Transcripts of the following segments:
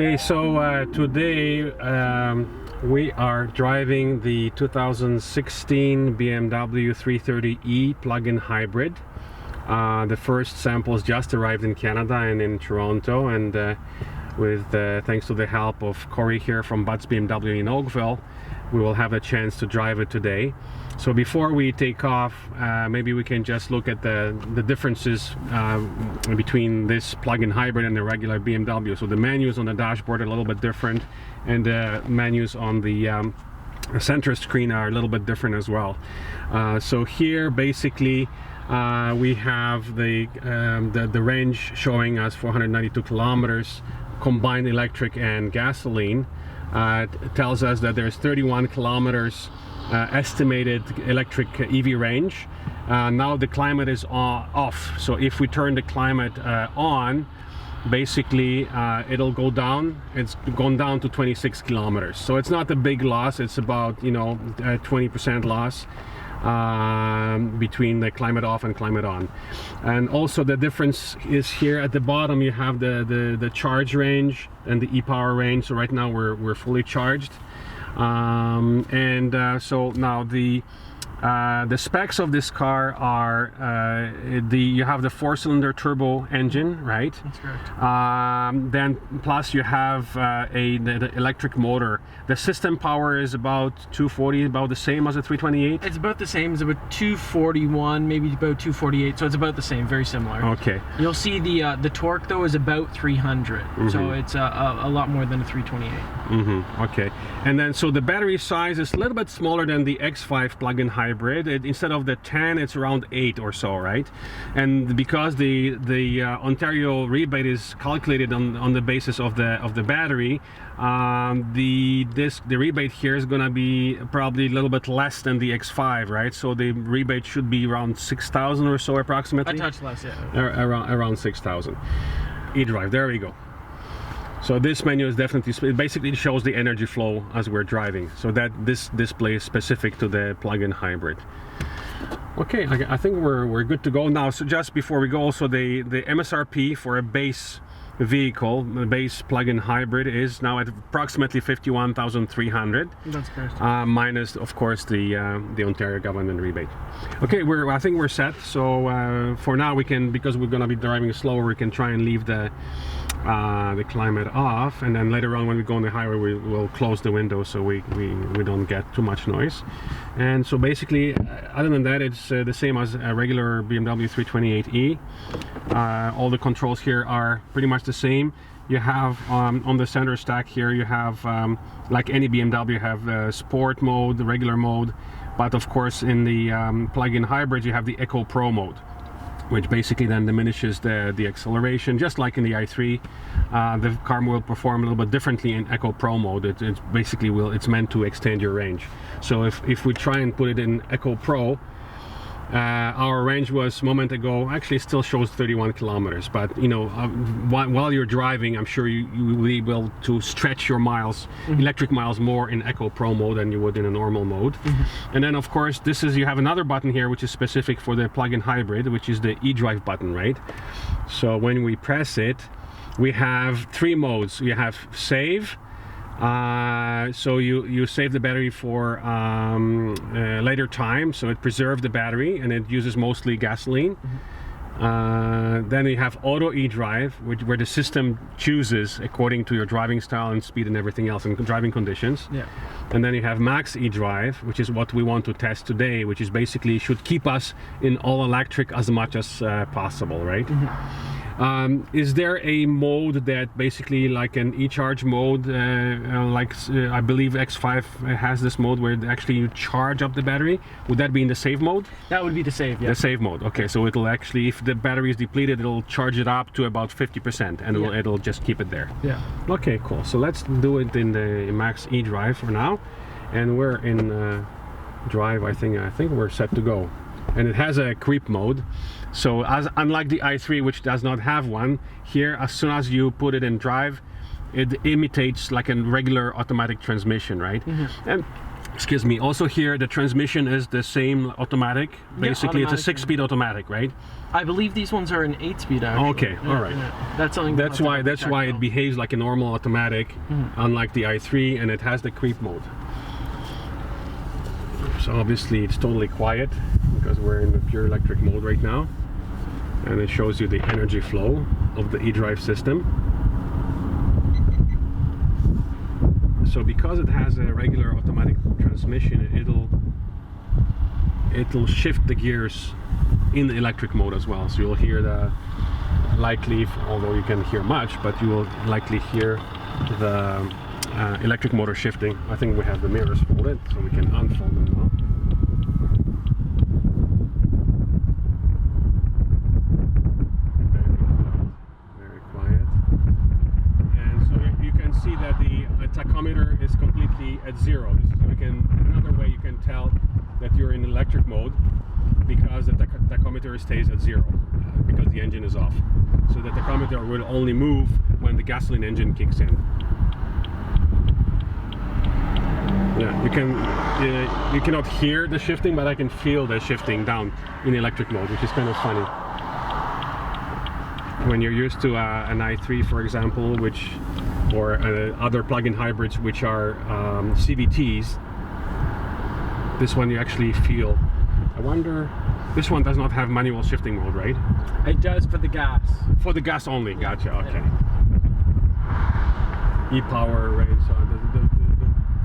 Okay, so today we are driving the 2016 BMW 330e plug-in hybrid. The first samples just arrived in Canada and in Toronto, and thanks to the help of Corey here from Budds BMW in Oakville, we will have a chance to drive it today. So before we take off, maybe we can just look at the differences between this plug-in hybrid and the regular BMW. So the menus on the dashboard are a little bit different, and the menus on the center screen are a little bit different as well. So here basically we have the range showing us 492 kilometers combined electric and gasoline. It tells us that there's 31 kilometers estimated electric EV range. Now the climate is off, so if we turn the climate on, basically it'll go down. It's gone down to 26 kilometers, so it's not a big loss. It's about 20% loss between the climate off and climate on. And also the difference is here at the bottom you have the charge range and the e-power range. So right now we're fully charged. So now the specs of this car are you have the 4-cylinder turbo engine, right? That's correct. Then plus you have the electric motor. The system power is about 240, about the same as the 328. It's about the same. It's about 241, maybe about 248. So it's about the same, very similar. Okay. You'll see the torque though is about 300. Mm-hmm. So it's a lot more than a 328. Mm-hmm. Okay. And then so the battery size is a little bit smaller than the X5 plug-in hybrid. Instead of the 10, it's around 8 or so, right? And because the Ontario rebate is calculated on the basis of the battery, the rebate here is gonna be probably a little bit less than the X5, right? So the rebate should be around 6,000 or so approximately. A touch less, yeah. Around 6,000. eDrive, there we go. So this menu is definitely, it basically shows the energy flow as we're driving. So that this display is specific to the plug-in hybrid. Okay, I think we're good to go now. So just before we go, also the MSRP for a base vehicle, the base plug-in hybrid, is now at approximately 51,300. That's correct. Minus, of course, the Ontario government rebate. Okay, I think we're set. So for now, we can, because we're going to be driving slower, we can try and leave the climate off, and then later on when we go on the highway we will close the window so we don't get too much noise. And so basically other than that, it's the same as a regular BMW 328e. All the controls here are pretty much the same. You have on the center stack here, you have like any BMW, you have sport mode, the regular mode, but of course in the plug-in hybrid you have the Eco Pro mode, which basically then diminishes the acceleration, just like in the i3. The car will perform a little bit differently in Eco Pro mode. It's basically it's meant to extend your range. So if we try and put it in Eco Pro, our range was a moment ago, actually still shows 31 kilometers, but while you're driving, I'm sure you will be able to stretch your miles, electric miles, more in Eco Pro mode than you would in a normal mode. And then of course you have another button here which is specific for the plug-in hybrid, which is the eDrive button, right? So when we press it, we have 3 modes. You have save. So you save the battery for later time, so it preserves the battery and it uses mostly gasoline. Then you have auto eDrive, where the system chooses according to your driving style and speed and everything else and driving conditions. Yeah. And then you have max eDrive, which is what we want to test today, which is basically should keep us in all electric as much as possible, right? Is there a mode that basically like an e-charge mode, I believe X5 has this mode where actually you charge up the battery? Would that be in the save mode? That would be the save, yeah. The save mode, okay. So it'll actually, if the battery is depleted, it'll charge it up to about 50% and it'll just keep it there. Yeah. Okay, cool. So let's do it in the max eDrive for now. And we're in drive, I think we're set to go. And it has a creep mode, so unlike the i3, which does not have one, here as soon as you put it in drive, it imitates like a regular automatic transmission, right? And Excuse me. Also here, the transmission is the same automatic. Basically, it's a 6-speed automatic, right? I believe these ones are an 8-speed actually. Okay, all right. That's something. That's why it behaves like a normal automatic, unlike the i3, and it has the creep mode. So obviously it's totally quiet because we're in the pure electric mode right now, and it shows you the energy flow of the eDrive system. So because it has a regular automatic transmission, it'll shift the gears in the electric mode as well. So you'll hear the likely, although you can hear much, but you will likely hear the electric motor shifting. I think we have the mirrors folded, so we can unfold them now. Very quiet. And so you can see that the tachometer is completely at 0. This is another way you can tell that you're in electric mode, because the tachometer stays at 0 because the engine is off. So the tachometer will only move when the gasoline engine kicks in. Yeah, you cannot hear the shifting, but I can feel the shifting down in electric mode, which is kind of funny. When you're used to an i3, for example, or other plug-in hybrids which are CVTs, this one you actually feel. I wonder, this one does not have manual shifting mode, right? It does for the gas. For the gas only, gotcha, okay. E-power range, so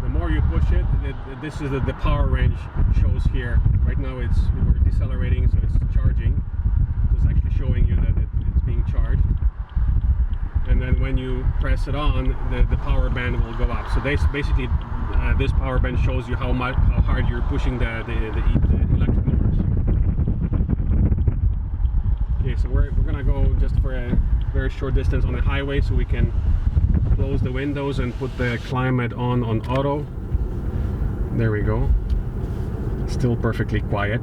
the more you push it, this is the power range shows here. Right now we're decelerating, so it's charging. So it's actually showing you that it's being charged. And then when you press it on, the power band will go up. So basically, this power band shows you how hard you're pushing the electric motors. Okay, so we're gonna go just for a very short distance on the highway, so we can close the windows and put the climate on auto. There we go. Still perfectly quiet.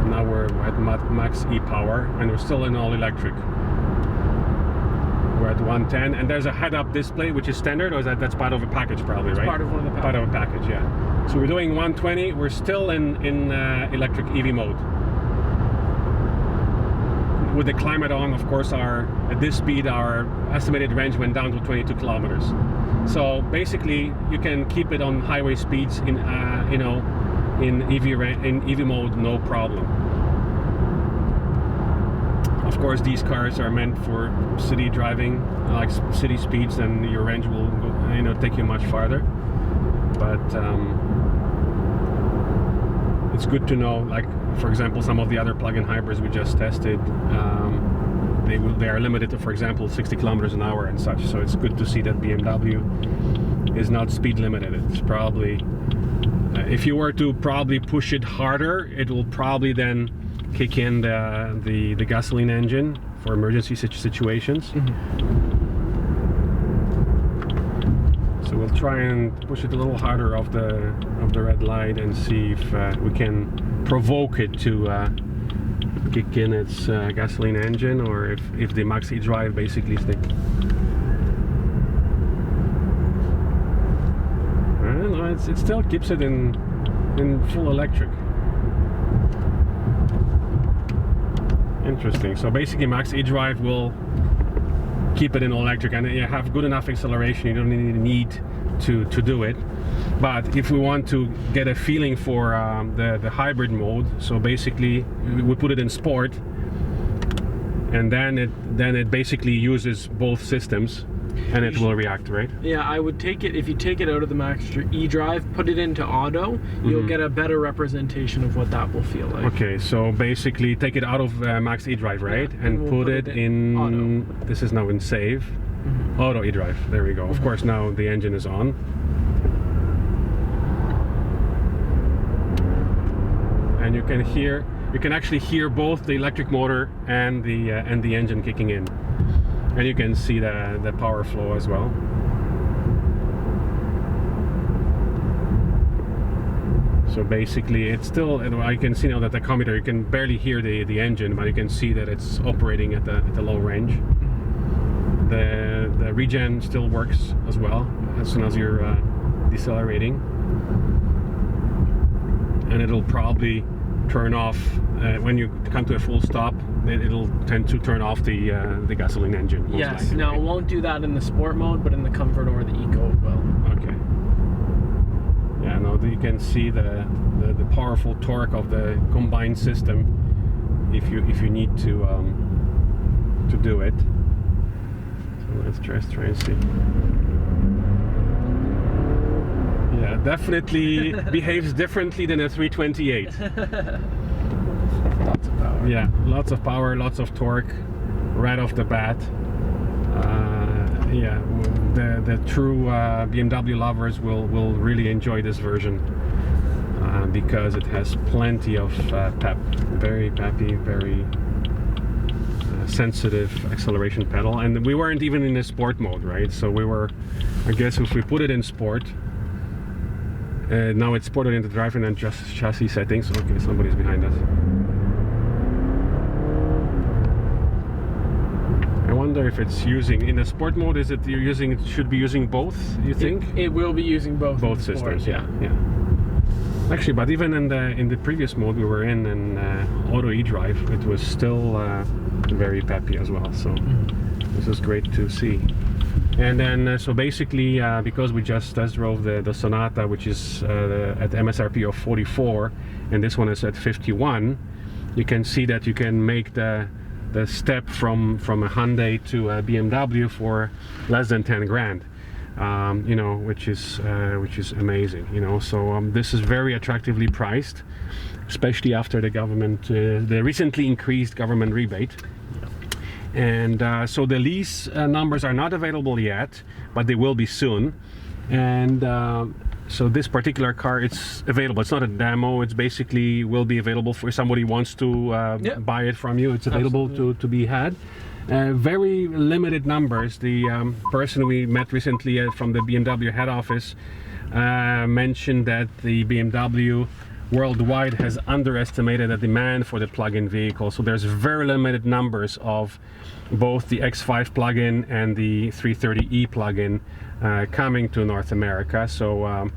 Now we're at max e-power, and we're still in all electric. We're at 110, and there's a head-up display, which is standard, or that's part of a package, probably, right? Part of one of the packages. Part of a package, yeah. So we're doing 120. We're still in electric EV mode. With the climate on, of course, at this speed, our estimated range went down to 22 kilometers. So basically, you can keep it on highway speeds in EV mode, no problem. Of course, these cars are meant for city driving, like city speeds, and your range will go, take you much farther. But it's good to know, like for example, some of the other plug-in hybrids we just tested, they are limited to, for example, 60 kilometers an hour and such. So it's good to see that BMW is not speed limited. It's probably, if you were to probably push it harder, it will probably then kick in the gasoline engine for emergency situations. So we'll try and push it a little harder off the red light and see if we can provoke it to kick in its gasoline engine, or if the max eDrive basically stick. I don't know, it still keeps it in full electric. Interesting. So basically max eDrive will keep it in all electric, and you have good enough acceleration, you don't need to do it. But if we want to get a feeling for the hybrid mode, so basically we put it in sport, and then it basically uses both systems, and it will react, right? Yeah, I would take it, if you take it out of the max eDrive, put it into auto, you'll get a better representation of what that will feel like. Okay, so basically take it out of max eDrive, right? Yeah, and we'll put it in auto. This is now in save. Auto eDrive, there we go. Of course, now the engine is on. And you can actually hear both the electric motor and the engine kicking in. And you can see the power flow as well. So basically it's still, I can see now that the tachometer, you can barely hear the engine, but you can see that it's operating at the low range. The regen still works as well as soon as you're decelerating, and it'll probably turn off when you come to a full stop. It'll tend to turn off the gasoline engine. Yes. Likely, now right? it won't do that in the sport mode, but in the comfort or the eco it will. Okay. Yeah. Now you can see the powerful torque of the combined system if you need to do it. So let's just try and see. Yeah, definitely behaves differently than a 328. Lots of power. Yeah, lots of power, lots of torque right off the bat. Yeah, the true BMW lovers will really enjoy this version because it has plenty of pep. Very peppy, very sensitive acceleration pedal. And we weren't even in the sport mode, right? So we were, I guess if we put it in sport, now it's ported into drive and then just chassis settings. Okay, somebody's behind us. I wonder if it's using in the sport mode. Is it you're using? It should be using both. You think? It will be using both. Both systems. Yeah. Actually, but even in the previous mode we were in auto eDrive, it was still very peppy as well. So this is great to see. And then so basically because we just test drove the Sonata, which is at MSRP of 44, and this one is at 51, you can see that you can make the step from a Hyundai to a BMW for less than 10 grand. You know, which is amazing. You know, so this is very attractively priced, especially after the government, the recently increased government rebate. And so the lease numbers are not available yet, but they will be soon. And so this particular car, it's available. It's not a demo. It's basically will be available for somebody who wants to buy it from you. It's available to be had. Very limited numbers. The person we met recently from the BMW head office mentioned that the BMW worldwide has underestimated the demand for the plug-in vehicle. So there's very limited numbers of both the X5 plug-in and the 330e plug-in coming to North America. So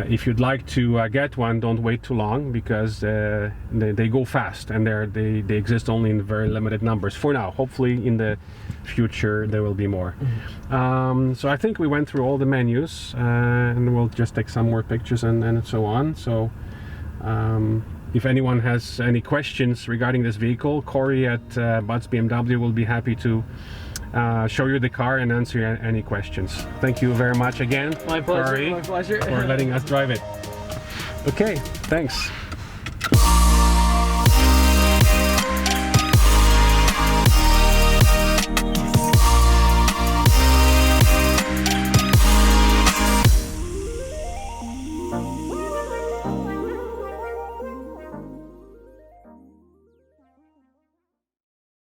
if you'd like to get one, don't wait too long, because they go fast, and they exist only in very limited numbers for now. Hopefully in the future there will be more. So I think we went through all the menus, and we'll just take some more pictures and so on. So if anyone has any questions regarding this vehicle, Corey at Budds BMW will be happy to show you the car and answer any questions. Thank you very much again, My pleasure. Corey, My pleasure. for letting us drive it. Okay, thanks.